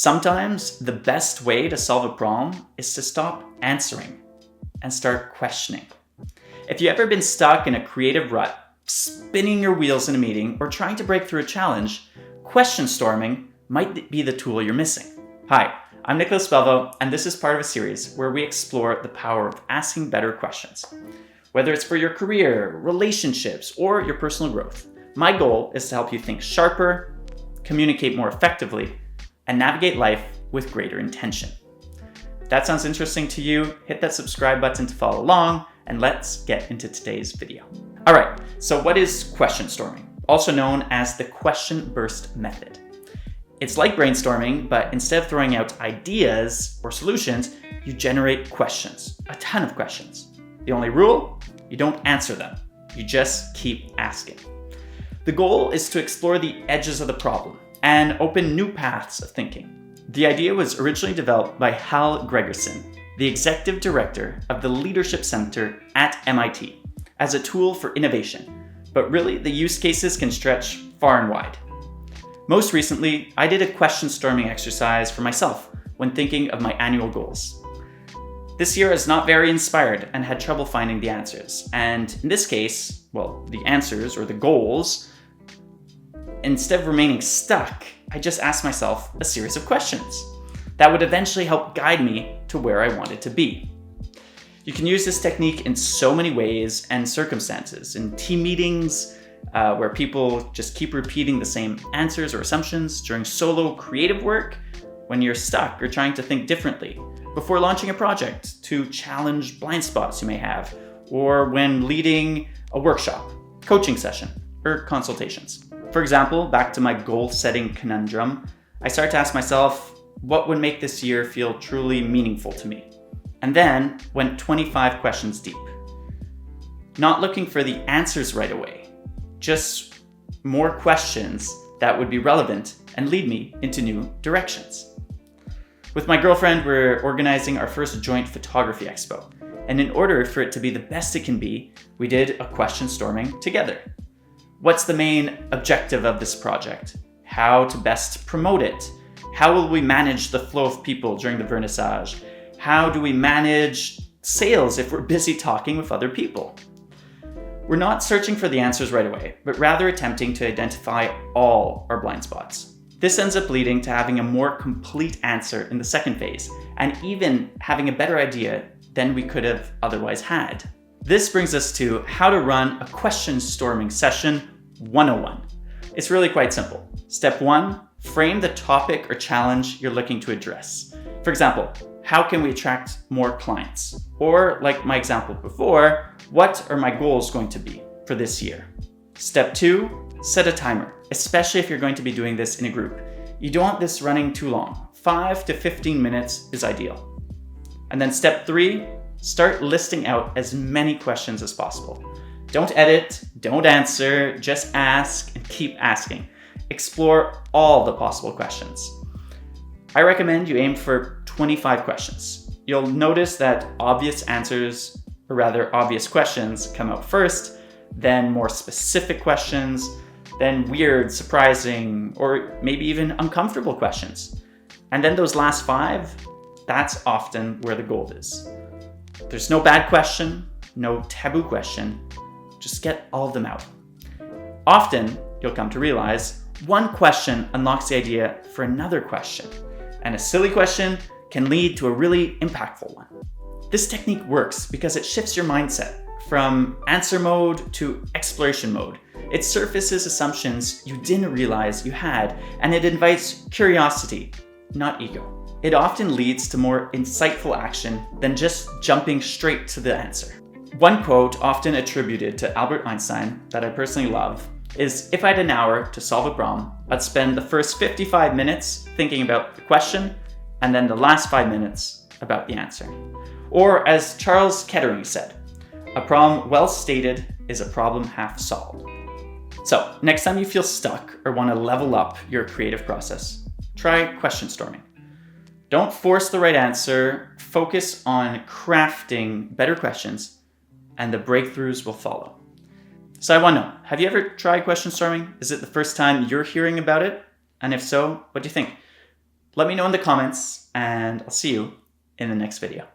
Sometimes the best way to solve a problem is to stop answering and start questioning. If you've ever been stuck in a creative rut, spinning your wheels in a meeting, or trying to break through a challenge, question storming might be the tool you're missing. Hi, I'm Nicholas Belvo, and this is part of a series where we explore the power of asking better questions. Whether it's for your career, relationships, or your personal growth, my goal is to help you think sharper, communicate more effectively, and navigate life with greater intention. If that sounds interesting to you, hit that subscribe button to follow along, and let's get into today's video. All right, so what is question storming? Also known as the question burst method. It's like brainstorming, but instead of throwing out ideas or solutions, you generate questions, a ton of questions. The only rule, you don't answer them. You just keep asking. The goal is to explore the edges of the problem and open new paths of thinking. The idea was originally developed by Gregersen, the executive director of the Leadership Center at MIT, as a tool for innovation. But really, the use cases can stretch far and wide. Most recently, I did a question storming exercise for myself when thinking of my annual goals. This year I was not very inspired and had trouble finding the answers. And in this case, the answers or the goals, instead of remaining stuck, I just asked myself a series of questions that would eventually help guide me to where I wanted to be. You can use this technique in so many ways and circumstances, in team meetings, where people just keep repeating the same answers or assumptions, during solo creative work, when you're stuck or trying to think differently, before launching a project to challenge blind spots you may have, or when leading a workshop, coaching session, or consultations. For example, back to my goal-setting conundrum, I started to ask myself, what would make this year feel truly meaningful to me? And then went 25 questions deep. Not looking for the answers right away, just more questions that would be relevant and lead me into new directions. With my girlfriend, we're organizing our first joint photography expo. And in order for it to be the best it can be, we did a question storming together. What's the main objective of this project? How to best promote it? How will we manage the flow of people during the vernissage? How do we manage sales if we're busy talking with other people? We're not searching for the answers right away, but rather attempting to identify all our blind spots. This ends up leading to having a more complete answer in the second phase, and even having a better idea than we could have otherwise had. This brings us to how to run a question storming session 101. It's really quite simple. Step 1, frame the topic or challenge you're looking to address. For example, how can we attract more clients? Or like my example before, what are my goals going to be for this year? Step 2, set a timer, especially if you're going to be doing this in a group. You don't want this running too long. 5 to 15 minutes is ideal. And then step 3, start listing out as many questions as possible. Don't edit, don't answer, just ask and keep asking. Explore all the possible questions. I recommend you aim for 25 questions. You'll notice that obvious answers, or rather obvious questions, come out first, then more specific questions, then weird, surprising, or maybe even uncomfortable questions. And then those last 5, that's often where the gold is. There's no bad question, no taboo question, just get all of them out. Often, you'll come to realize one question unlocks the idea for another question, and a silly question can lead to a really impactful one. This technique works because it shifts your mindset from answer mode to exploration mode. It surfaces assumptions you didn't realize you had, and it invites curiosity, not ego. It often leads to more insightful action than just jumping straight to the answer. One quote often attributed to Albert Einstein that I personally love is, if I had an hour to solve a problem, I'd spend the first 55 minutes thinking about the question, and then the last 5 minutes about the answer. Or as Charles Kettering said, a problem well stated is a problem half solved. So next time you feel stuck or want to level up your creative process, try question storming. Don't force the right answer, focus on crafting better questions, and the breakthroughs will follow. So I want to know, have you ever tried question storming? Is it the first time you're hearing about it? And if so, what do you think? Let me know in the comments, and I'll see you in the next video.